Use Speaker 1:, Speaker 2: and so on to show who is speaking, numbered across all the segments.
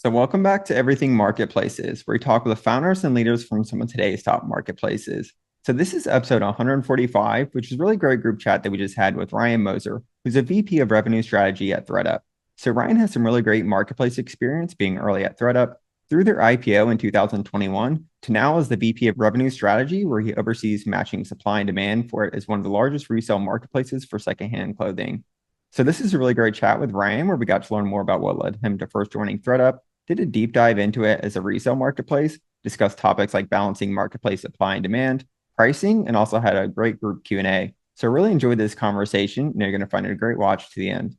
Speaker 1: So, welcome back to Everything Marketplaces, where we talk with the founders and leaders from some of today's top marketplaces. So, this is episode 145, which is really great group chat that we just had with Ryan Moser, who's a VP of Revenue Strategy at ThredUp. So, Ryan has some really great marketplace experience being early at ThredUp through their IPO in 2021 to now as the VP of Revenue Strategy, where he oversees matching supply and demand for it as one of the largest resale marketplaces for secondhand clothing. So this is a really great chat with Ryan, where we got to learn more about what led him to first joining ThredUp, did a deep dive into it as a resale marketplace, discussed topics like balancing marketplace supply and demand, pricing, and also had a great group Q&A. So really enjoyed this conversation, and you're going to find it a great watch to the end.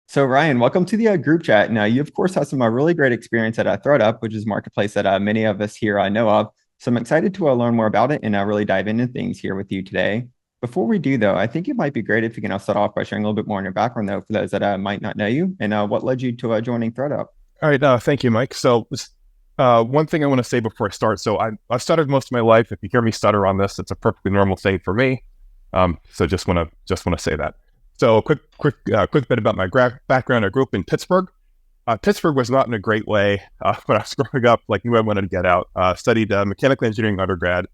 Speaker 1: So Ryan, welcome to the group chat. Now, you of course have some really great experience at ThredUp, which is a marketplace that many of us here know of. So I'm excited to learn more about it and really dive into things here with you today. Before we do, though, I think it might be great if you can start off by sharing a little bit more on your background, though, for those that might not know you, and what led you to joining ThredUp.
Speaker 2: All right, thank you, Mike. So one thing I want to say before I start, so I've stuttered most of my life. If you hear me stutter on this, it's a perfectly normal thing for me. So just want to say that. So a quick bit about my background. I grew up in Pittsburgh. Pittsburgh was not in a great way when I was growing up, like knew I wanted to get out. Studied mechanical engineering undergrad,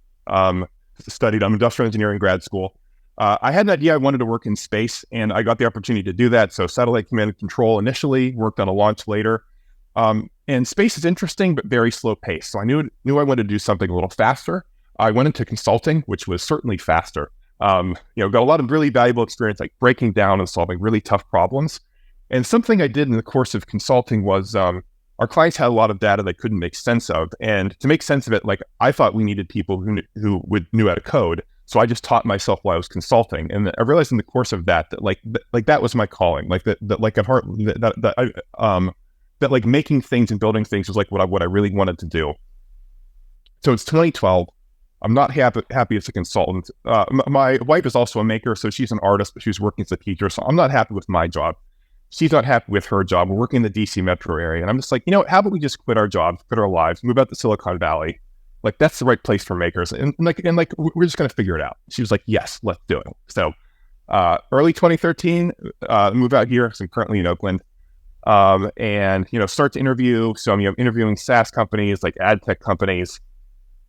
Speaker 2: studied industrial engineering grad school. I had an idea I wanted to work in space, and I got the opportunity to do that. So satellite command and control initially, worked on a launch later. And space is interesting, but very slow pace. So I knew I wanted to do something a little faster. I went into consulting, which was certainly faster. Got a lot of really valuable experience, like breaking down and solving really tough problems. And something I did in the course of consulting was our clients had a lot of data they couldn't make sense of. And to make sense of it, like I thought we needed people who knew how to code. So I just taught myself while I was consulting. And I realized in the course of that that was my calling, that making things and building things was like what I really wanted to do. So it's 2012. I'm not happy as a consultant. My wife is also a maker, so she's an artist, but she's working as a teacher. So I'm not happy with my job. She's not happy with her job. We're working in the DC metro area. And I'm just like, how about we just quit our jobs, quit our lives, move out to Silicon Valley? Like, that's the right place for makers. And we're just going to figure it out. She was like, yes, let's do it. So early 2013, move out here. So I'm currently in Oakland. And start to interview. So I'm interviewing SaaS companies, like ad tech companies.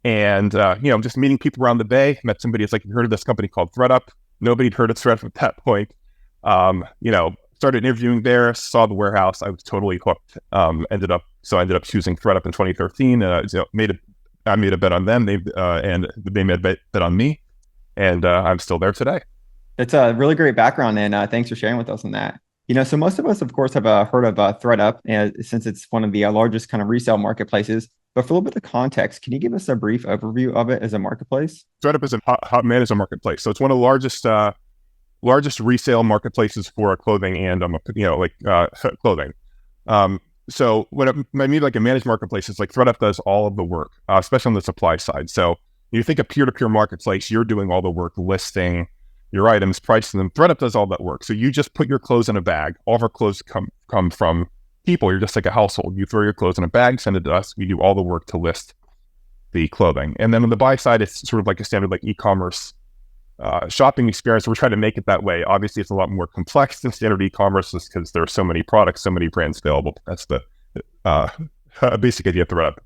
Speaker 2: And, just meeting people around the Bay. Met somebody who's like, you heard of this company called ThredUp? Nobody'd heard of ThredUp at that point. Started interviewing there, saw the warehouse. I was totally hooked. Ended up choosing ThredUp in 2013. I made a bet on them. They made a bet on me, and I'm still there today.
Speaker 1: It's a really great background, and thanks for sharing with us on that. So most of us, of course, have heard of ThredUp, since it's one of the largest kind of resale marketplaces. But for a little bit of context, can you give us a brief overview of it as a marketplace?
Speaker 2: ThredUp is a hot managed marketplace, so it's one of the largest resale marketplaces for clothing and clothing. So when I mean like a managed marketplace, it's like ThredUp does all of the work, especially on the supply side. So you think a peer-to-peer marketplace, you're doing all the work, listing your items, pricing them. ThredUp does all that work. So you just put your clothes in a bag. All of our clothes come from people. You're just like a household. You throw your clothes in a bag, send it to us. We do all the work to list the clothing. And then on the buy side, it's sort of like a standard like e-commerce shopping experience. We're trying to make it that way. Obviously, it's a lot more complex than standard e-commerce because there are so many products, so many brands available. That's the basic idea of ThredUp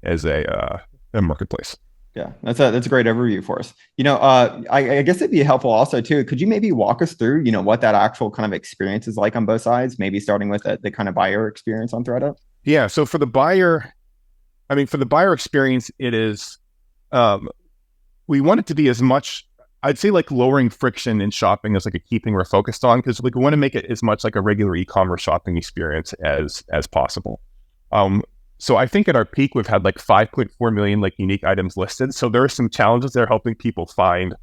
Speaker 2: as a marketplace.
Speaker 1: Yeah, that's a great overview for us. I guess it'd be helpful also too. Could you maybe walk us through, what that actual kind of experience is like on both sides? Maybe starting with the kind of buyer experience on ThredUp.
Speaker 2: Yeah. So for the buyer experience, it is we want it to be as much. I'd say like lowering friction in shopping is like a key thing we're focused on, because we want to make it as much like a regular e-commerce shopping experience as possible. So I think at our peak, we've had like 5.4 million like unique items listed. So there are some challenges there helping people find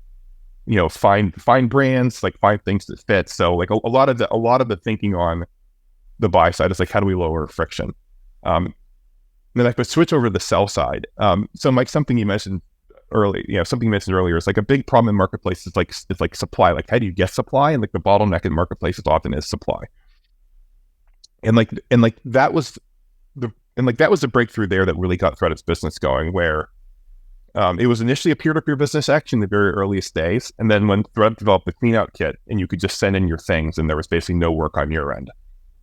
Speaker 2: brands, like find things that fit. So like a lot of the thinking on the buy side is like, how do we lower friction? Then I could switch over to the sell side. So Mike, something you mentioned earlier is like a big problem in marketplace is like supply. Like, how do you get supply? And like the bottleneck in marketplaces often is supply. And that was the breakthrough there that really got ThredUp's business going, where It was initially a peer-to-peer business actually in the very earliest days. And then when ThredUp developed the clean-out kit and you could just send in your things and there was basically no work on your end,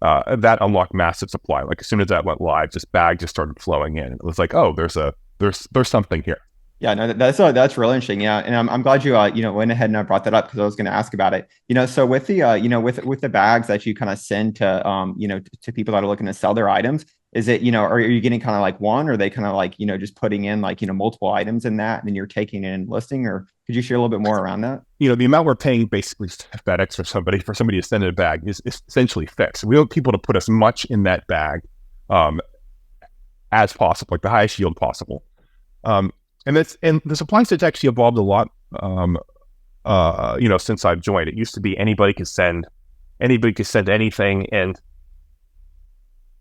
Speaker 2: that unlocked massive supply. Like as soon as that went live, bags just started flowing in. It was like, oh, there's something here.
Speaker 1: Yeah, no, that's really interesting. Yeah, and I'm glad you went ahead and brought that up because I was going to ask about it. So with the with the bags that you kind of send to to people that are looking to sell their items, is it are you getting kind of like one, or are they kind of like just putting in like multiple items in that, and then you're taking it and listing, or could you share a little bit more around that?
Speaker 2: The amount we're paying basically FedEx for somebody to send in a bag is essentially fixed. We want people to put as much in that bag as possible, like the highest yield possible. And the supply side's actually evolved a lot, since I've joined. It used to be anybody could send anything. And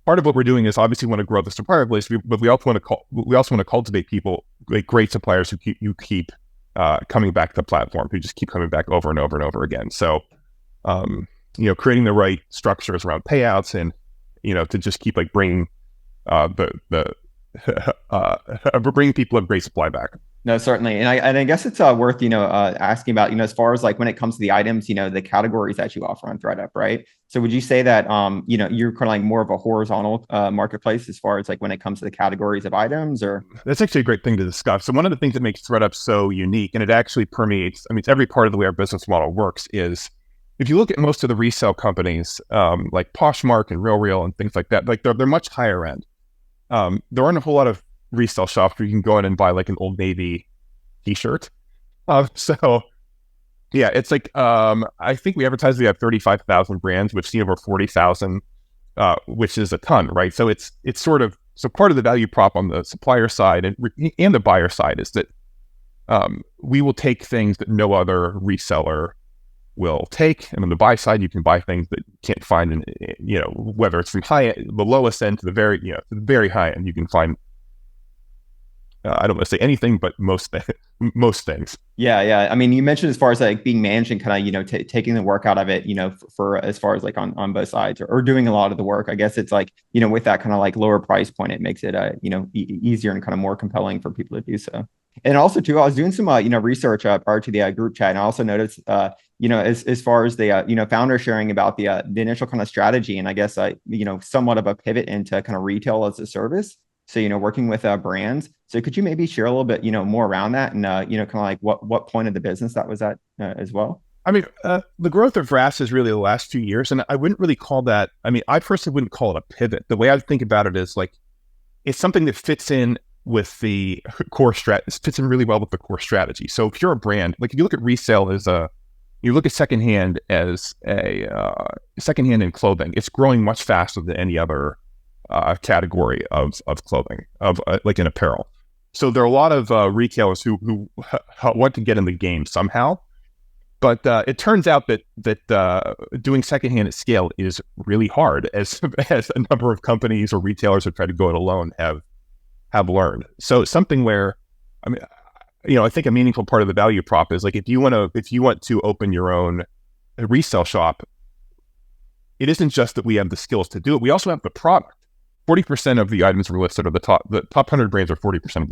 Speaker 2: part of what we're doing is obviously want to grow the supplier list, but we also want to cultivate people, like great suppliers who keep coming back to the platform, who just keep coming back over and over and over again. So, creating the right structures around payouts and, to just keep like bringing bringing people a great supply back.
Speaker 1: No, certainly. And I guess it's worth, asking about, as far as like when it comes to the items, the categories that you offer on ThredUp, right? So would you say that, you're kind of like more of a horizontal marketplace as far as like when it comes to the categories of items, or?
Speaker 2: That's actually a great thing to discuss. So one of the things that makes ThredUp so unique, and it actually permeates, it's every part of the way our business model works, is if you look at most of the resale companies, like Poshmark and RealReal and things like that, like they're much higher end. There aren't a whole lot of resale shops where you can go in and buy like an Old Navy t-shirt. So yeah, it's like, I think we advertise we have 35,000 brands. We've seen over 40,000, which is a ton, right? So it's sort of, so part of the value prop on the supplier side and the buyer side is that, we will take things that no other reseller will take. And on the buy side, you can buy things that you can't find in, whether it's from the lowest end to the very high end, you can find, I don't want to say anything, but most things.
Speaker 1: Yeah. You mentioned as far as like being managed and kind of, taking the work out of it, for as far as like on both sides, or doing a lot of the work. I guess it's like, with that kind of like lower price point, it makes it, easier and kind of more compelling for people to do so. And also too, I was doing some, research prior to the group chat, and I also noticed, as far as the, founder sharing about the initial kind of strategy, and I guess, somewhat of a pivot into kind of retail as a service. So, working with brands. So could you maybe share a little bit, more around that, and, kind of like what point of the business that was at as well?
Speaker 2: The growth of RAAS is really the last few years, and I wouldn't really call that, I personally wouldn't call it a pivot. The way I think about it is like, it's something that fits in with the core fits in really well with the core strategy. So if you're a brand, like if you look at resale you look at secondhand as secondhand in clothing, it's growing much faster than any other category of clothing, like in apparel. So there are a lot of retailers who want to get in the game somehow, but it turns out that doing secondhand at scale is really hard, as a number of companies or retailers who try to go it alone have learned. So it's something where, I think a meaningful part of the value prop is like, if you want to open your own resale shop, it isn't just that we have the skills to do it. We also have the product. 40% of the items we're listed are the top 100 brands are 40% of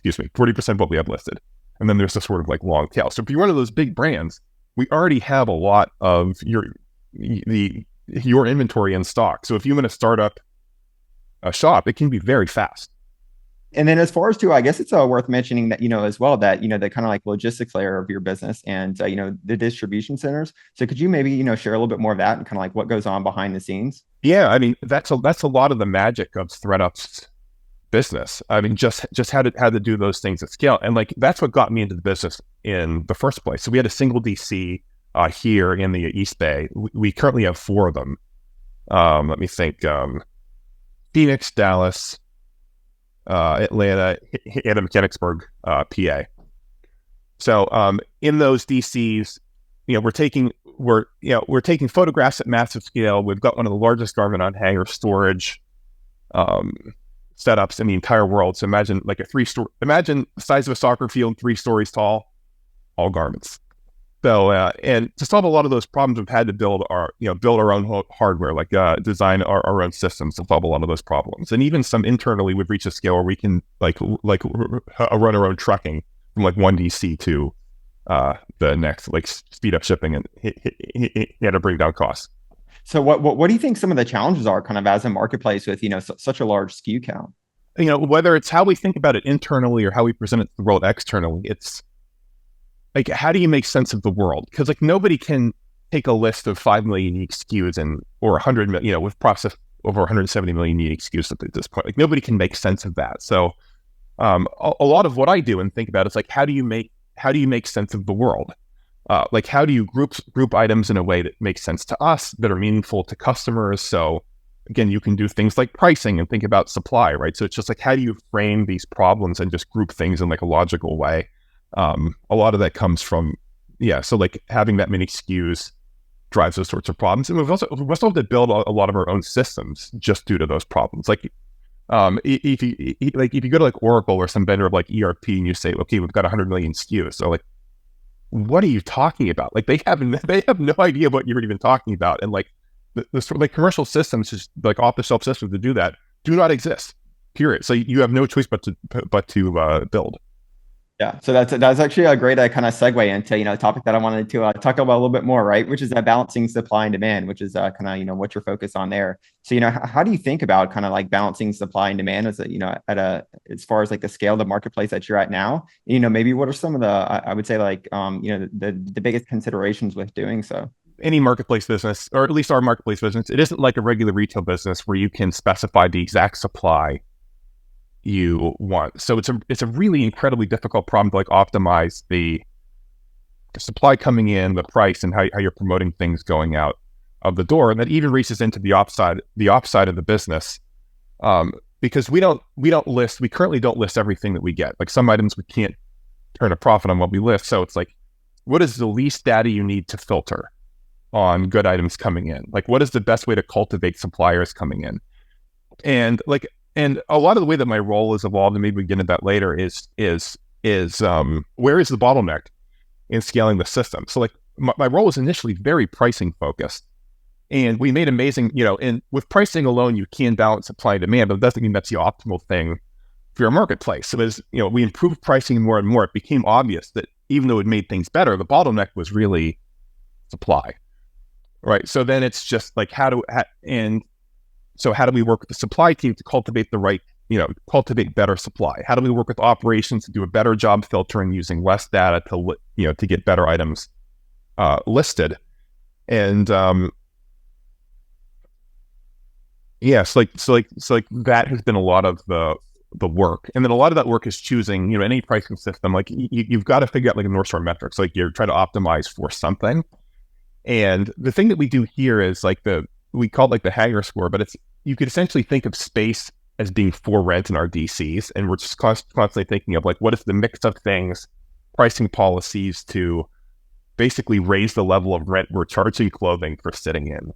Speaker 2: 40% of what we have listed. And then there's this sort of like long tail. So if you're one of those big brands, we already have a lot of your inventory in stock. So if you want to start up a shop, it can be very fast.
Speaker 1: And then as far as too, I guess it's worth mentioning that, as well, that, the kind of like logistics layer of your business and, the distribution centers. So could you maybe, share a little bit more of that and kind of like what goes on behind the scenes?
Speaker 2: Yeah. That's a lot of the magic of ThredUp's business. Just how to do those things at scale. And like, that's what got me into the business in the first place. So we had a single DC here in the East Bay. We currently have 4 of them. Let me think, Phoenix, Dallas, Atlanta, and Mechanicsburg, PA. So in those DCs, we're taking photographs at massive scale. We've got one of the largest garment on hanger storage setups in the entire world. So imagine like imagine the size of a soccer field, 3 stories tall, all garments. So, and to solve a lot of those problems, we've had to build our own hardware, like design our own systems to solve a lot of those problems. And even some internally, we've reached a scale where we can run our own trucking from like one DC to the next, like speed up shipping and to bring down costs.
Speaker 1: So what do you think some of the challenges are kind of as a marketplace with, such a large SKU count?
Speaker 2: Whether it's how we think about it internally or how we present it to the world externally, it's like, how do you make sense of the world? Because like nobody can take a list of 5 million unique SKUs or 100 million, we've processed over 170 million unique SKUs at this point. Like nobody can make sense of that. So a lot of what I do and think about is like, how do you make sense of the world? Like how do you group items in a way that makes sense to us, that are meaningful to customers? So again, you can do things like pricing and think about supply, right? So it's just like, how do you frame these problems and just group things in like a logical way? A lot of that comes from, so like having that many SKUs drives those sorts of problems. And we've also had to build a lot of our own systems just due to those problems. Like, if you go to like Oracle or some vendor of like ERP and you say, okay, we've got 100 million SKUs. So like, what are you talking about? Like they have no idea what you're even talking about. And like the sort of like commercial systems, just like off the shelf systems to do that, do not exist, period. So you have no choice but to build.
Speaker 1: Yeah, so that's actually a great kind of segue into a topic that I wanted to talk about a little bit more, right? Which is balancing supply and demand, which is kind of what you're focused on there. So how do you think about kind of like balancing supply and demand as as far as like the scale of the marketplace that you're at now? Maybe what are some of the I would say like the biggest considerations with doing so?
Speaker 2: Any marketplace business, or at least our marketplace business, it isn't like a regular retail business where you can specify the exact supply you want. So it's a really incredibly difficult problem to like optimize the supply coming in, the price, and how you're promoting things going out of the door. And that even reaches into the ops side of the business, because we currently don't list everything that we get. Like some items we can't turn a profit on what we list. So it's like, what is the least data you need to filter on good items coming in? Like what is the best way to cultivate suppliers coming in? And a lot of the way that my role has evolved, and maybe we get into that later, is where is the bottleneck in scaling the system? So like my role was initially very pricing focused, and we made amazing, and with pricing alone, you can balance supply and demand, but it doesn't mean that's the optimal thing for your marketplace. So as we improved pricing more and more, it became obvious that even though it made things better, the bottleneck was really supply, right? So then it's just like, so how do we work with the supply team to cultivate cultivate better supply? How do we work with operations to do a better job filtering using less data to get better items listed? And so that has been a lot of the work. And then a lot of that work is choosing, any pricing system. Like you've got to figure out like a North Star metrics. Like you're trying to optimize for something. And the thing that we do here is like we call it like the Hager score, but you could essentially think of space as being for rent in our DCs. And we're just constantly thinking of like, what is the mix of things, pricing policies to basically raise the level of rent we're charging clothing for sitting in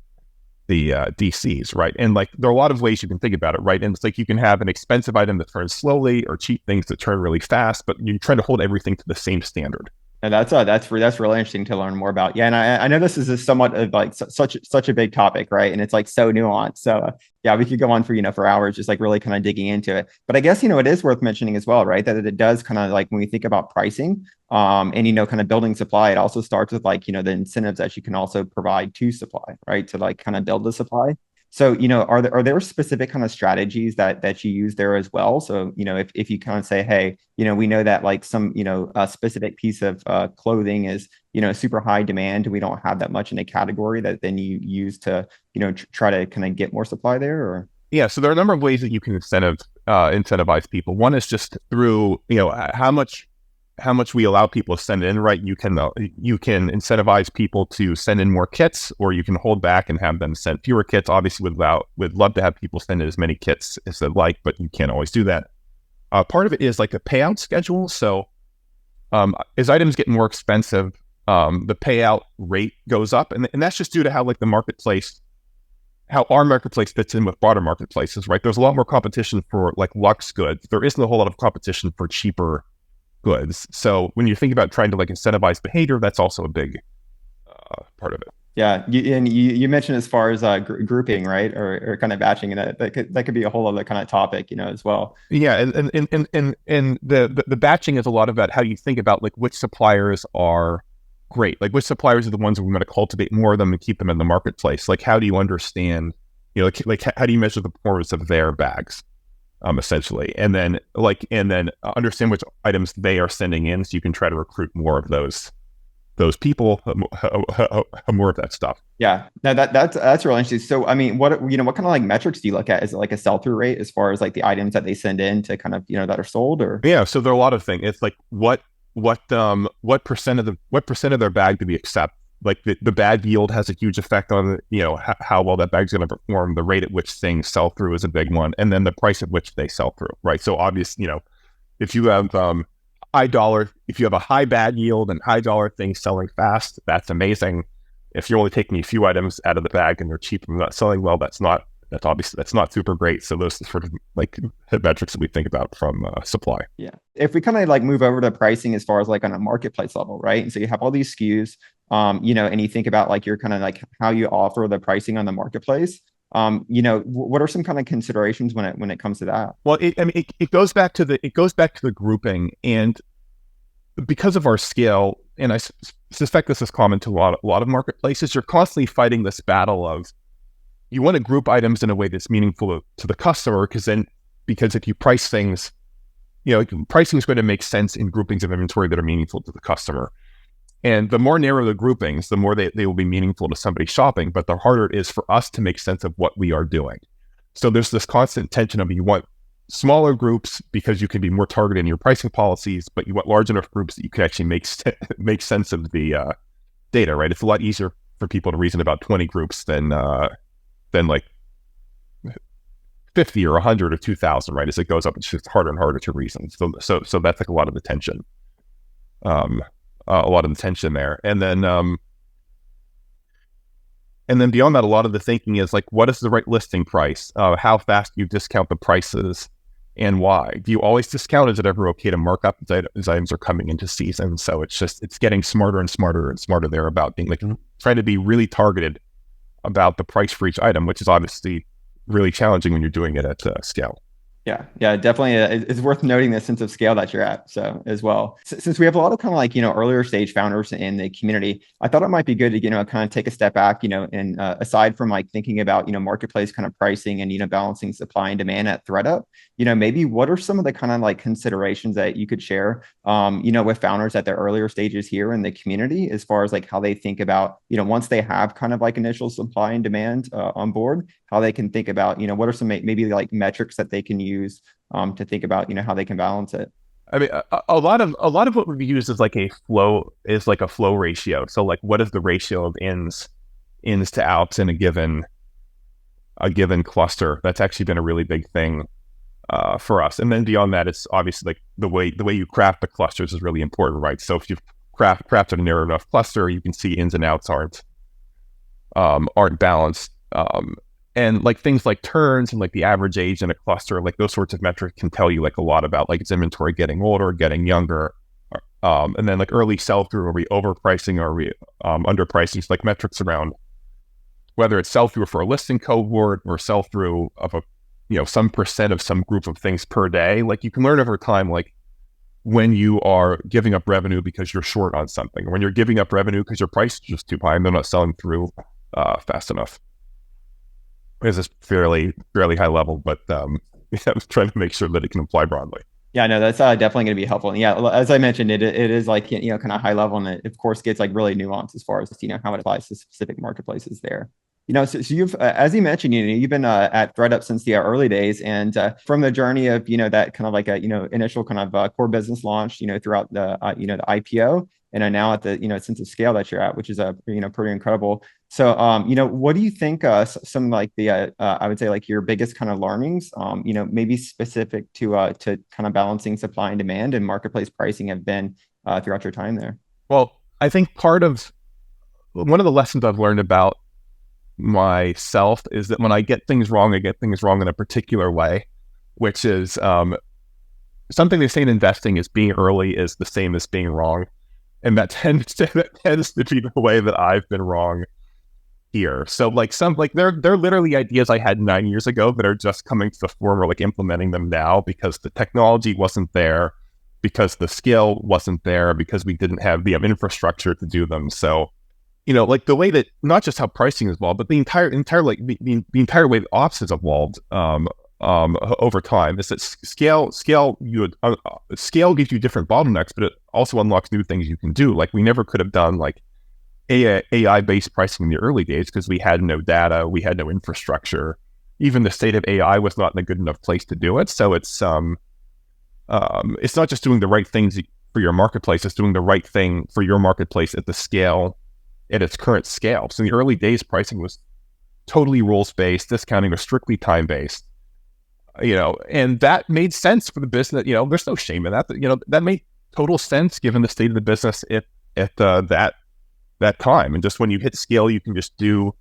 Speaker 2: the DCs, right? And like, there are a lot of ways you can think about it, right? And it's like, you can have an expensive item that turns slowly or cheap things that turn really fast, but you're trying to hold everything to the same standard.
Speaker 1: And that's really interesting to learn more about. Yeah, and I know this is somewhat of like such a big topic, right? And it's like so nuanced. So yeah, we could go on for hours just like really kind of digging into it. But I guess it is worth mentioning as well, right? That it does kind of like when we think about pricing, and kind of building supply, it also starts with like the incentives that you can also provide to supply, right? To like kind of build the supply. So, are there specific kind of strategies that you use there as well? So, if you kind of say, hey, we know that like some, a specific piece of clothing is, super high demand, we don't have that much in a category, that then you use to, try to kind of get more supply there, or?
Speaker 2: Yeah, so there are a number of ways that you can incentivize people. One is just through, how much we allow people to send in, right? You can incentivize people to send in more kits, or you can hold back and have them send fewer kits. Obviously, we'd love to have people send in as many kits as they'd like, but you can't always do that. Part of it is like a payout schedule. So as items get more expensive, the payout rate goes up, and that's just due to how like how our marketplace fits in with broader marketplaces, right? There's a lot more competition for like luxe goods. There isn't a whole lot of competition for cheaper goods. So when you think about trying to like incentivize behavior, that's also a big part of it.
Speaker 1: Yeah, you mentioned as far as grouping, right, or kind of batching, and that could be a whole other kind of topic, as well.
Speaker 2: Yeah, and the batching is a lot about how you think about like which suppliers are great, like which suppliers are the ones we're going to cultivate more of them and keep them in the marketplace. Like how do you understand, like how do you measure the performance of their bags, essentially, and then understand which items they are sending in, so you can try to recruit more of those people, more of that stuff.
Speaker 1: Yeah, no, that's really interesting. So, I mean, what kind of like metrics do you look at? Is it like a sell-through rate as far as like the items that they send in to kind of, that are sold, or?
Speaker 2: Yeah, so there are a lot of things. It's like what percent of their bag do we accept? Like the bag yield has a huge effect on how well that bag's going to perform. The rate at which things sell through is a big one, and then the price at which they sell through, right? So obviously, if you have if you have a high bag yield and high dollar things selling fast, that's amazing. If you're only taking a few items out of the bag and they're cheap and not selling well, that's not super great. So those are sort of like metrics that we think about from supply.
Speaker 1: Yeah. If we kind of like move over to pricing as far as like on a marketplace level, right? And so you have all these SKUs, and you think about like your kind of like how you offer the pricing on the marketplace. What are some kind of considerations when it comes to that?
Speaker 2: Well, it goes back to the grouping, and because of our scale, and I suspect this is common to a lot of marketplaces, you're constantly fighting this battle of you want to group items in a way that's meaningful to the customer, because if you price things, pricing is going to make sense in groupings of inventory that are meaningful to the customer. And the more narrow the groupings, the more they will be meaningful to somebody shopping, but the harder it is for us to make sense of what we are doing. So there's this constant tension of you want smaller groups because you can be more targeted in your pricing policies, but you want large enough groups that you can actually make sense of the data, right? It's a lot easier for people to reason about 20 groups than like 50 or 100 or 2,000, right? As it goes up, it's just harder and harder to reason. So that's like a lot of the tension. A lot of the tension there. And then beyond that, a lot of the thinking is like, what is the right listing price? How fast do you discount the prices and why? Do you always discount? Is it ever okay to mark up as items are coming into season? So it's getting smarter and smarter and smarter there about being like trying to be really targeted about the price for each item, which is obviously really challenging when you're doing it at scale.
Speaker 1: Yeah, definitely. It's worth noting the sense of scale that you're at. So as well, since we have a lot of kind of like, earlier stage founders in the community, I thought it might be good to, kind of take a step back, and aside from like thinking about, marketplace kind of pricing and, balancing supply and demand at ThredUp, maybe what are some of the kind of like considerations that you could share, with founders at their earlier stages here in the community, as far as like how they think about, once they have kind of like initial supply and demand on board, how they can think about, what are some maybe like metrics that they can use to think about, how they can balance it.
Speaker 2: I mean, a lot of what we use is like a flow ratio. So like, what is the ratio of ins to outs in a given cluster? That's actually been a really big thing for us. And then beyond that, it's obviously like the way you craft the clusters is really important, right? So if you've crafted a narrow enough cluster, you can see ins and outs aren't balanced. And like things like turns and like the average age in a cluster, like those sorts of metrics can tell you like a lot about like its inventory getting older, getting younger. And then like early sell-through, are we overpricing, are we underpricing? So like metrics around whether it's sell-through for a listing cohort or sell-through of some percent of some group of things per day. Like you can learn over time, like when you are giving up revenue because you're short on something, or when you're giving up revenue because your price is just too high and they're not selling through fast enough. This is fairly high level, but I'm trying to make sure that it can apply broadly.
Speaker 1: Yeah, no, that's definitely going to be helpful. And yeah, as I mentioned, it is like, kind of high level, and it of course gets like really nuanced as far as, how it applies to specific marketplaces there. So you've, as you mentioned, you've been at ThredUp since the early days, and from the journey of, that kind of like a, initial kind of core business launch, throughout the, the IPO, and now at the, sense of scale that you're at, which is pretty incredible. So, what do you think some like the, I would say like your biggest kind of learnings, maybe specific to kind of balancing supply and demand and marketplace pricing have been throughout your time there?
Speaker 2: Well, I think one of the lessons I've learned about myself is that when I get things wrong, I get things wrong in a particular way, which is something they say in investing is being early is the same as being wrong. And that tends to be the way that I've been wrong here. So like they're literally ideas I had 9 years ago that are just coming to the fore or like implementing them now because the technology wasn't there, because the skill wasn't there, because we didn't have the infrastructure to do them. So, like the way that not just how pricing has evolved, but the entire like the entire way that ops has evolved over time is that scale gives you different bottlenecks, but it also unlocks new things you can do. Like we never could have done like AI-based pricing in the early days because we had no data, we had no infrastructure. Even the state of AI was not in a good enough place to do it. So it's not just doing the right things for your marketplace, it's doing the right thing for your marketplace at its current scale. So in the early days, pricing was totally rules-based, discounting was strictly time-based, and that made sense for the business. There's no shame in that. That made total sense given the state of the business at that time. And just when you hit scale, you can just do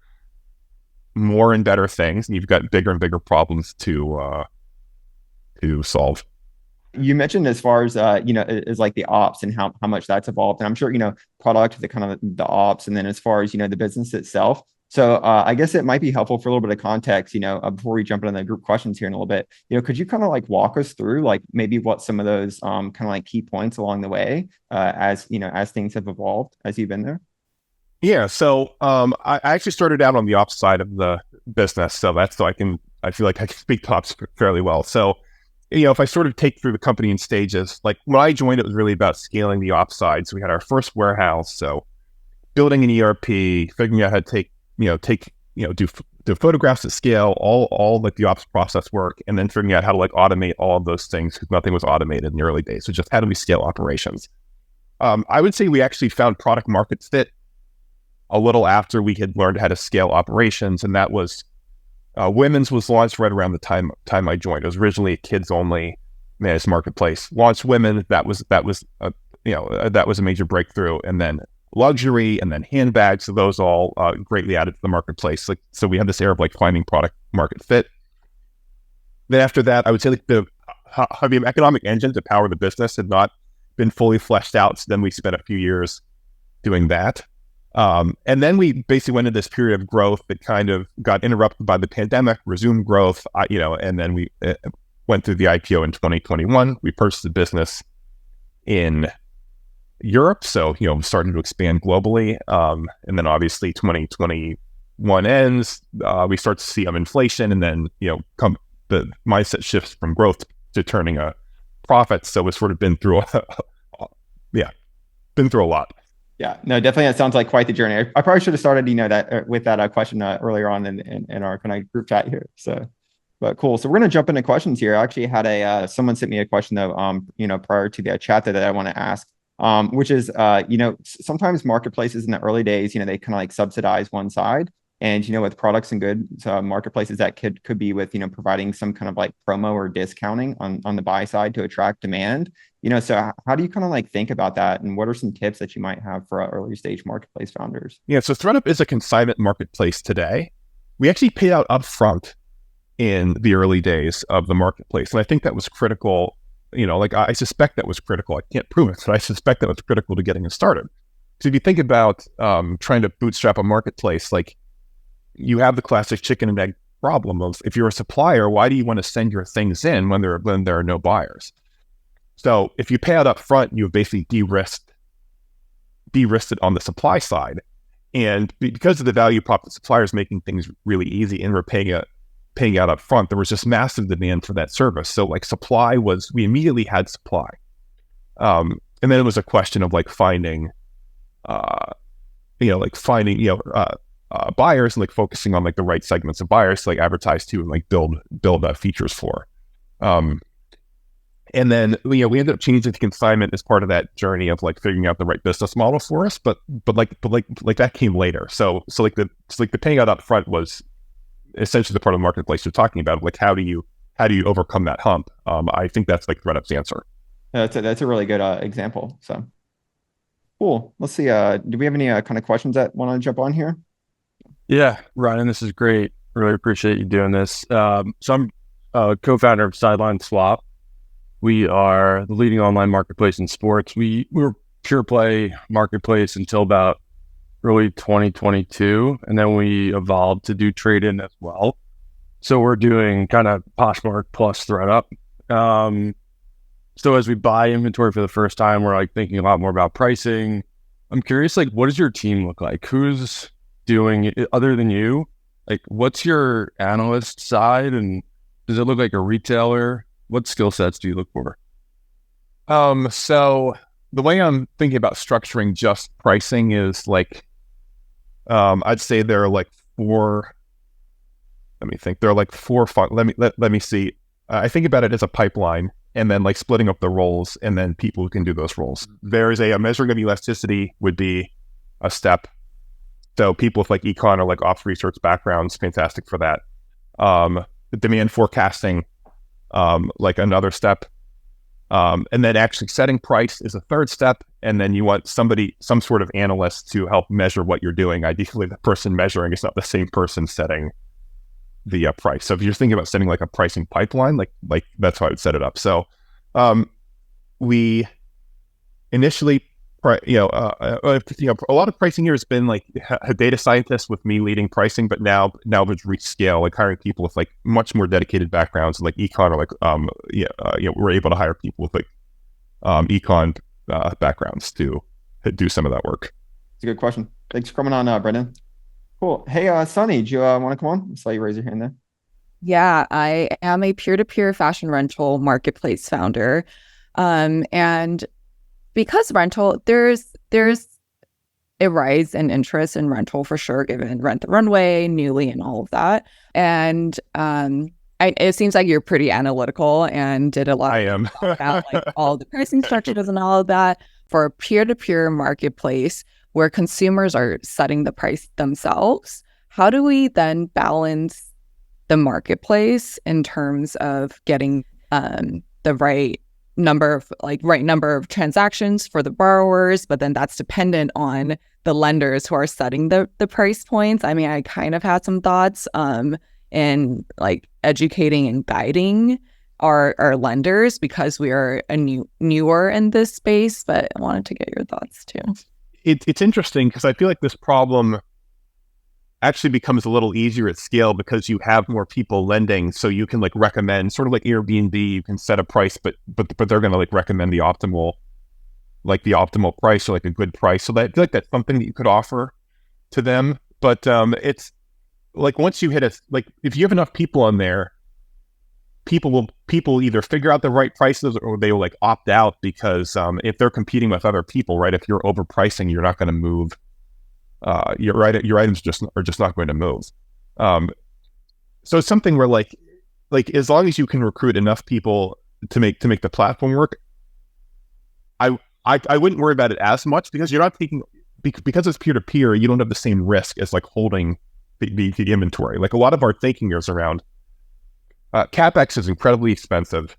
Speaker 2: more and better things, and you've got bigger and bigger problems to solve.
Speaker 1: You mentioned as far as is like the ops and how much that's evolved, and I'm sure product, the kind of the ops, and then as far as the business itself. So I guess it might be helpful for a little bit of context, before we jump into the group questions here in a little bit. Could you kind of like walk us through like maybe what some of those kind of like key points along the way as things have evolved as you've been there?
Speaker 2: Yeah, so I actually started out on the ops side of the business, so I feel like I can speak to ops fairly well. So if I sort of take through the company in stages, like when I joined, it was really about scaling the ops side. So we had our first warehouse, so building an ERP, figuring out how to do photographs at scale, all like the ops process work, and then figuring out how to like automate all of those things because nothing was automated in the early days. So just how do we scale operations? I would say we actually found product market fit a little after we had learned how to scale operations, and that was women's was launched right around the time I joined. It was originally a kids only managed marketplace. Launched women, that was a major breakthrough, and then luxury, and then handbags. So those all greatly added to the marketplace. Like so, we had this era of like finding product market fit. Then after that, I would say like the economic engine to power the business had not been fully fleshed out. So then we spent a few years doing that. And then we basically went into this period of growth that kind of got interrupted by the pandemic, resumed growth, and then we went through the IPO in 2021. We purchased the business in Europe, so, starting to expand globally. And then obviously 2021 ends, we start to see inflation, and then, the mindset shifts from growth to turning a profit. So it's sort of been through been through a lot.
Speaker 1: Yeah, no, definitely. That sounds like quite the journey. I probably should have started, that with that question earlier on in our kind of group chat here. So, but cool. So we're going to jump into questions here. I actually had someone sent me a question though, prior to the chat that I want to ask, which is, sometimes marketplaces in the early days, they kind of like subsidize one side, and with products and goods marketplaces that could be with providing some kind of like promo or discounting on the buy side to attract demand. So how do you kind of like think about that, and what are some tips that you might have for early stage marketplace founders?
Speaker 2: Yeah, so ThredUp is a consignment marketplace today. We actually paid out upfront in the early days of the marketplace, and I think that was critical. I suspect that was critical. I can't prove it, but I suspect that was critical to getting it started. So if you think about trying to bootstrap a marketplace, like you have the classic chicken and egg problem of, if you're a supplier, why do you want to send your things in when there are no buyers? So if you pay out up front, you've basically de-risked it on the supply side. And because of the value prop, the suppliers making things really easy and we're paying out up front, there was just massive demand for that service. So like we immediately had supply. And then it was a question of like finding buyers and like focusing on like the right segments of buyers to like advertise to and like build features for. And then we ended up changing to consignment as part of that journey of like figuring out the right business model for us. But that came later. So the paying out up front was essentially the part of the marketplace you're talking about. Like how do you overcome that hump? I think that's like ThredUp's answer.
Speaker 1: That's a really good example. So cool. Let's see. Do we have any kind of questions that want to jump on here?
Speaker 3: Yeah, Ryan, this is great. Really appreciate you doing this. So I'm co-founder of Sideline Swap. We are the leading online marketplace in sports. We were pure play marketplace until about early 2022, and then we evolved to do trade-in as well. So we're doing kind of Poshmark plus ThredUp. So as we buy inventory for the first time, we're like thinking a lot more about pricing. I'm curious, like, what does your team look like? Who's doing it other than you? Like, what's your analyst side, and does it look like a retailer? What skill sets do you look for?
Speaker 2: So the way I'm thinking about structuring just pricing is like, I'd say there are like four. Let me think. There are like four. Let me see. I think about it as a pipeline, and then like splitting up the roles, and then people who can do those roles. There's a measuring of elasticity would be a step. So people with like econ or like ops research backgrounds, fantastic for that. Demand forecasting, like another step. And then actually setting price is a third step. And then you want some sort of analyst to help measure what you're doing. Ideally, the person measuring is not the same person setting the price. So if you're thinking about setting like a pricing pipeline, like that's how I would set it up. So we initially, a lot of pricing here has been like a data scientist with me leading pricing, but now we've reached scale, like hiring people with like much more dedicated backgrounds, like econ, or like we're able to hire people with like econ backgrounds to do some of that work.
Speaker 1: It's a good question. Thanks for coming on, Brendan. Cool. Hey, Sunny, do you want to come on? I saw you raise your hand there.
Speaker 4: Yeah, I am a peer-to-peer fashion rental marketplace founder. And because rental, there's a rise in interest in rental for sure, given Rent the Runway, Newly, and all of that. And it seems like you're pretty analytical and did a lot
Speaker 2: I am.
Speaker 4: about like all the pricing structures and all of that for a peer-to-peer marketplace where consumers are setting the price themselves. How do we then balance the marketplace in terms of getting the right number of transactions for the borrowers, but then that's dependent on the lenders who are setting the price points? I mean, I kind of had some thoughts in like educating and guiding our lenders because we are newer in this space, but I wanted to get your thoughts too.
Speaker 2: It's interesting because I feel like this problem actually becomes a little easier at scale because you have more people lending, so you can like recommend, sort of like Airbnb, you can set a price, but they're going to like recommend the optimal price or like a good price. So I feel like that's something that you could offer to them. But it's like once you hit if you have enough people on there, people will either figure out the right prices or they will like opt out because if they're competing with other people, right? If you're overpricing, you're not going to move. Your items are just not going to move. So it's something where like as long as you can recruit enough people to make the platform work, I wouldn't worry about it as much because you're not taking, because it's peer to peer, you don't have the same risk as like holding the inventory. Like a lot of our thinking is around CapEx is incredibly expensive.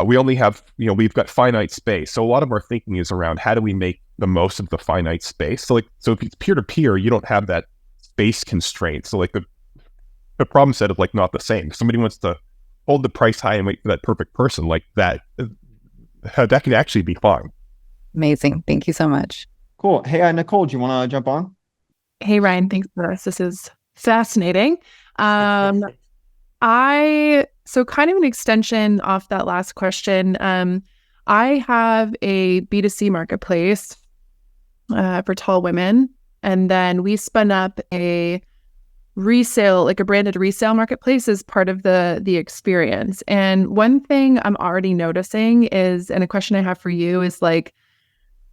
Speaker 2: We only have, we've got finite space. So a lot of our thinking is around how do we make the most of the finite space. So if it's peer to peer, you don't have that space constraint. So like the problem set is like not the same. If somebody wants to hold the price high and wait for that perfect person, like that can actually be fun.
Speaker 4: Amazing. Thank you so much.
Speaker 1: Cool. Hey, Nicole, do you want to jump on?
Speaker 5: Hey, Ryan, thanks for this. This is fascinating. So kind of an extension off that last question. I have a B2C marketplace for tall women, and then we spun up a resale, like a branded resale marketplace as part of the experience. And one thing I'm already noticing is, and a question I have for you is like,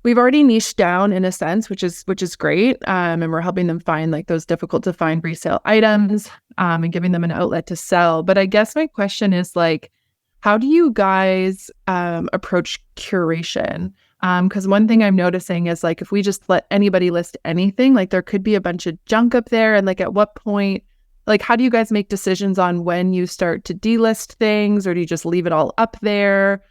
Speaker 5: we've already niched down in a sense, which is great. And we're helping them find like those difficult to find resale items and giving them an outlet to sell. But I guess my question is like, how do you guys approach curation? Because one thing I'm noticing is like, if we just let anybody list anything, like there could be a bunch of junk up there. And like, at what point, like, how do you guys make decisions on when you start to delist things, or do you just leave it all up there?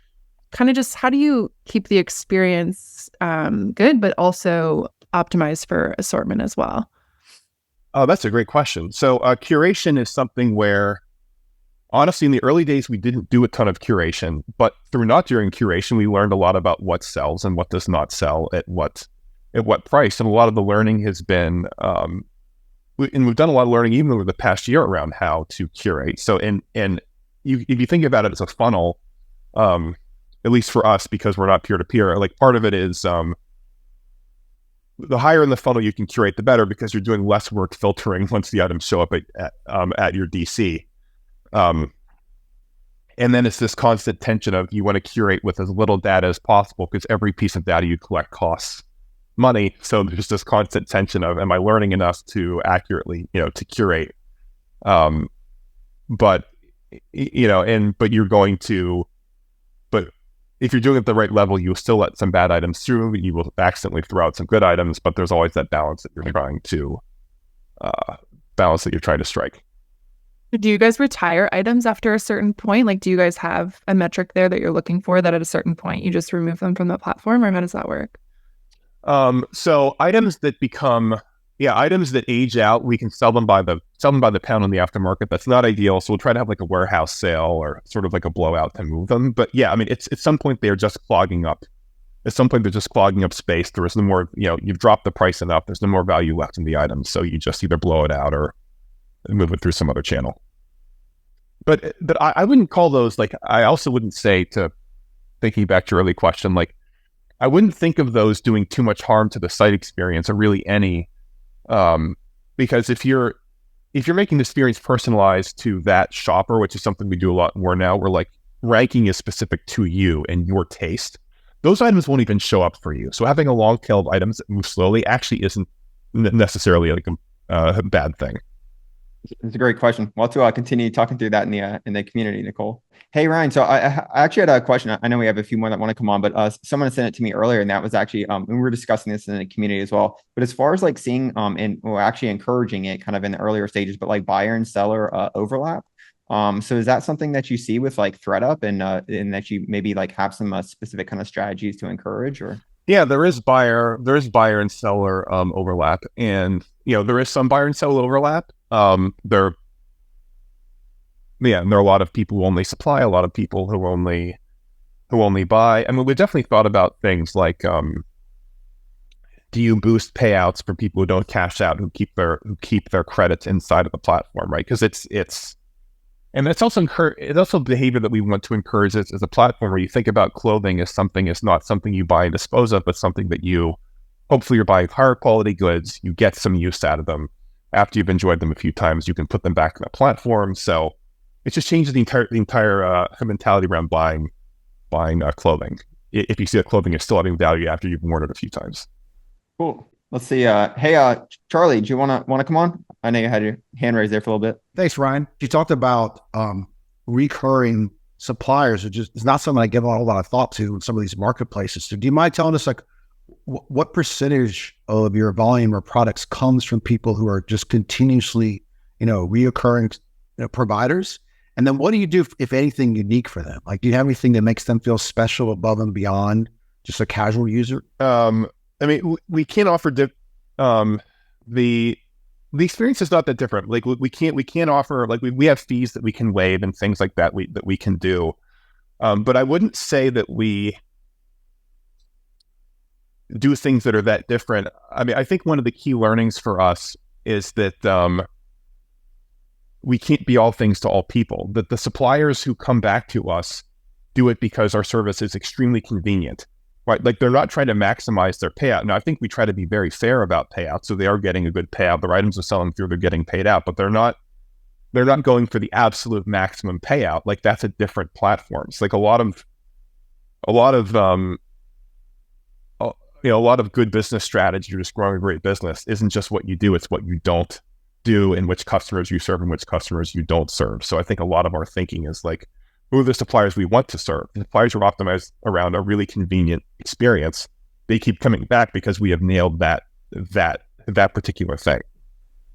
Speaker 5: Kind of just how do you keep the experience good, but also optimize for assortment as well?
Speaker 2: Oh, that's a great question. So curation is something where honestly, in the early days, we didn't do a ton of curation, but through not doing curation, we learned a lot about what sells and what does not sell at what price. And a lot of the learning has been, and we've done a lot of learning even over the past year around how to curate. So, if you think about it as a funnel, at least for us, because we're not peer-to-peer, like part of it is, the higher in the funnel you can curate, the better, because you're doing less work filtering once the items show up at your DC. And then it's this constant tension of you want to curate with as little data as possible, because every piece of data you collect costs money. So there's this constant tension of, am I learning enough to accurately, to curate? But you're going to, but if you're doing it at the right level, you'll still let some bad items through. You will accidentally throw out some good items, but there's always that balance that you're trying to strike.
Speaker 5: Do you guys retire items after a certain point? Like, do you guys have a metric there that you're looking for that at a certain point you just remove them from the platform, or how does that work?
Speaker 2: So items that items that age out, we can sell them by the pound on the aftermarket. That's not ideal. So we'll try to have like a warehouse sale or sort of like a blowout to move them. But yeah, I mean, it's at some point they're just clogging up. At some point they're just clogging up space. There is no more, you've dropped the price enough. There's no more value left in the item. So you just either blow it out or move it through some other channel. But I wouldn't call those, like, I also wouldn't say, to thinking back to your early question, like, I wouldn't think of those doing too much harm to the site experience, or really any, because if you're making the experience personalized to that shopper, which is something we do a lot more now, where like ranking is specific to you and your taste, those items won't even show up for you. So having a long tail of items that move slowly actually isn't necessarily like a bad thing.
Speaker 1: It's a great question. Well, to continue talking through that in the community, Nicole. Hey, Ryan. So I actually had a question. I know we have a few more that want to come on, but someone sent it to me earlier, and that was actually, and we were discussing this in the community as well. But as far as like seeing and we're actually encouraging it kind of in the earlier stages, but like buyer and seller overlap. So is that something that you see with like ThredUp and that you maybe like have some specific kind of strategies to encourage? Or
Speaker 2: yeah, there is buyer and seller overlap, and there is some buyer and seller overlap. There are a lot of people who only supply, a lot of people who only buy. I mean, we've definitely thought about things like, do you boost payouts for people who don't cash out, who keep their credits inside of the platform, right? Because and it's also behavior that we want to encourage as a platform, where you think about clothing as not something you buy and dispose of, but something that hopefully you're buying higher quality goods, you get some use out of them. After you've enjoyed them a few times, you can put them back in the platform. So it just changes the entire mentality around buying clothing. If you see that clothing is still having value after you've worn it a few times.
Speaker 1: cool. Let's see. Hey, Charlie, do you want to come on? I know you had your hand raised there for a little bit.
Speaker 6: Thanks, Ryan. You talked about recurring suppliers, which is not something I give a whole lot of thought to in some of these marketplaces. So do you mind telling us, like, what percentage of your volume or products comes from people who are just continuously, reoccurring providers? And then what do you do, if anything, unique for them? Like, do you have anything that makes them feel special above and beyond just a casual user?
Speaker 2: I mean, we can't offer the experience is not that different. Like we can't offer, like we have fees that we can waive and things like that we can do. But I wouldn't say that we do things that are that different. I mean, I think one of the key learnings for us is that we can't be all things to all people. That the suppliers who come back to us do it because our service is extremely convenient, right? Like they're not trying to maximize their payout. Now, I think we try to be very fair about payout, so they are getting a good payout. Their items are selling through, they're getting paid out, but they're not going for the absolute maximum payout. Like that's a different platform. It's like a lot of good business strategy, or just growing a great business, isn't just what you do, it's what you don't do, and which customers you serve and which customers you don't serve. So I think a lot of our thinking is like, who are the suppliers we want to serve? The suppliers who are optimized around a really convenient experience, they keep coming back because we have nailed that particular thing.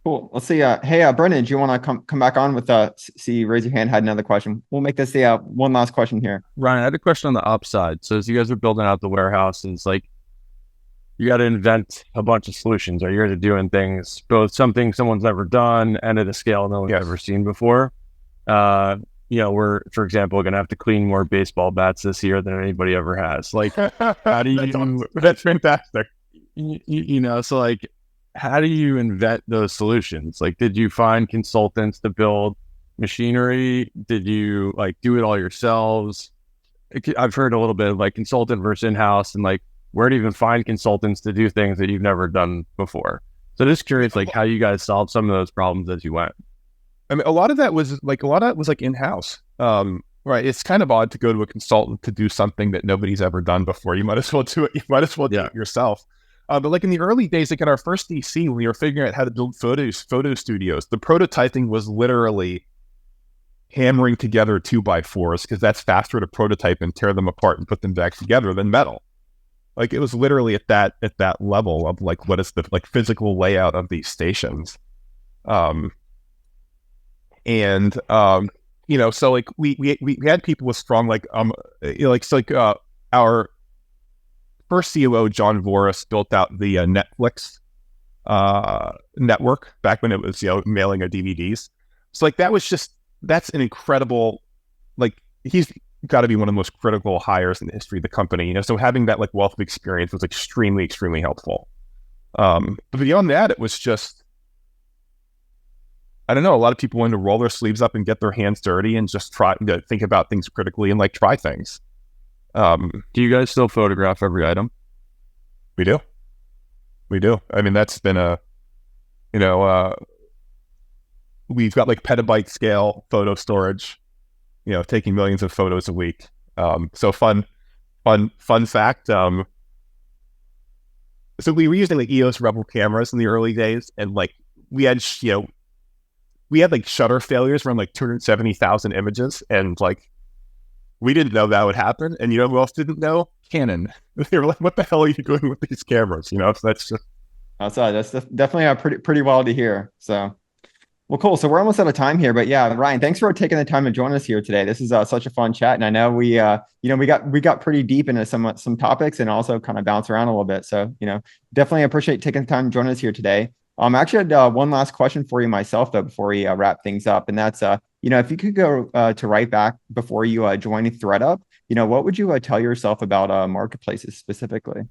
Speaker 1: Cool. Let's see. Hey, Brendan, do you want to come back on with see, raise your hand, had another question. We'll make this the one last question here.
Speaker 3: Ryan, I had a question on the upside. So as you guys are building out the warehouses, like, you got to invent a bunch of solutions, or you're doing things, both something someone's never done and at a scale no one's ever seen before. we're, for example, going to have to clean more baseball bats this year than anybody ever has. Like, how do you,
Speaker 2: That's fantastic.
Speaker 3: so like, how do you invent those solutions? Like, did you find consultants to build machinery? Did you like do it all yourselves? I've heard a little bit of like consultant versus in-house, and like, where to even find consultants to do things that you've never done before. So just curious, like how you guys solved some of those problems as you went.
Speaker 2: I mean, a lot of that was like in-house. Right. It's kind of odd to go to a consultant to do something that nobody's ever done before. You might as well do it. You might as well do it yourself. But like in the early days, like in our first DC, when we were figuring out how to build photo studios, the prototyping was literally hammering together 2x4s because that's faster to prototype and tear them apart and put them back together than metal. Like it was literally at that level of like what is the like physical layout of these stations. So like we had people with strong like our first COO John Voris built out the Netflix network back when it was mailing of DVDs. So like that's an incredible, like he's got to be one of the most critical hires in the history of the company. So having that like wealth of experience was extremely helpful. But beyond that, it was just, I don't know, a lot of people wanted to roll their sleeves up and get their hands dirty and just try to think about things critically and like try things.
Speaker 3: Do you guys still photograph every item?
Speaker 2: We do. I mean, that's been we've got like petabyte scale photo storage, taking millions of photos a week. So fun fact. So we were using like EOS Rebel cameras in the early days, and like we had like shutter failures around like 270,000 images, and like we didn't know that would happen. And who else didn't know? Canon. They were like, "What the hell are you doing with these cameras?" So that's just
Speaker 1: outside. That's definitely pretty wild to hear. So. Well, cool. So we're almost out of time here, but yeah, Ryan, thanks for taking the time to join us here today. This is such a fun chat, and I know we got pretty deep into some topics and also kind of bounce around a little bit. So definitely appreciate taking the time to join us here today. I actually had one last question for you myself though before we wrap things up, and that's if you could go to right back before you joined ThredUp, what would you tell yourself about marketplaces specifically?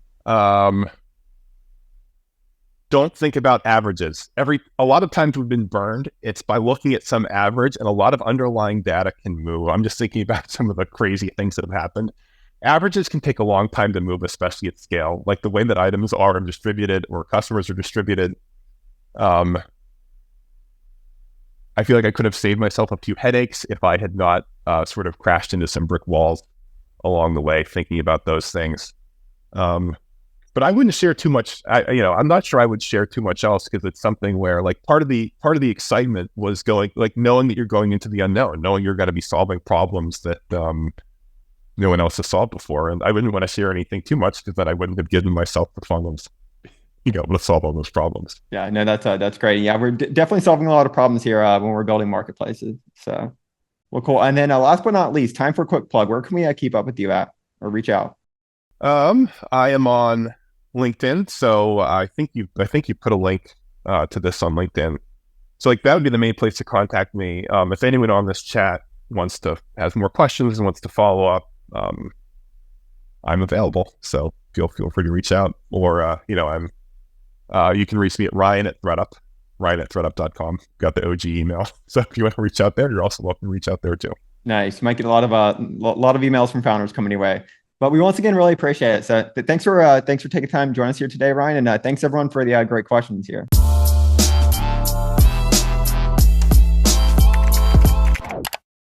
Speaker 2: Don't think about averages. A lot of times we've been burned. It's by looking at some average, and a lot of underlying data can move. I'm just thinking about some of the crazy things that have happened. Averages can take a long time to move, especially at scale, like the way that items are distributed or customers are distributed. I feel like I could have saved myself a few headaches if I had not sort of crashed into some brick walls along the way, thinking about those things. But I wouldn't share too much. I'm not sure I would share too much else, because it's something where like part of the excitement was going, like knowing that you're going into the unknown, knowing you're going to be solving problems that no one else has solved before. And I wouldn't want to share anything too much, because then I wouldn't have given myself the fun of to solve all those problems.
Speaker 1: Yeah, no, that's great. Yeah, we're definitely solving a lot of problems here when we're building marketplaces. So, well, cool. And then last but not least, time for a quick plug. Where can we keep up with you at or reach out?
Speaker 2: I am on LinkedIn, so I think you put a link to this on LinkedIn. So like that would be the main place to contact me. If anyone on this chat has more questions and wants to follow up, I'm available. So feel free to reach out, or you can reach me at ryan@thredup.com. Got the OG email. So if you want to reach out there, you're also welcome to reach out there too.
Speaker 1: Nice. You might get a lot of emails from founders coming your way. But we once again really appreciate it. So thanks for taking time to join us here today, Ryan, and thanks everyone for the great questions here.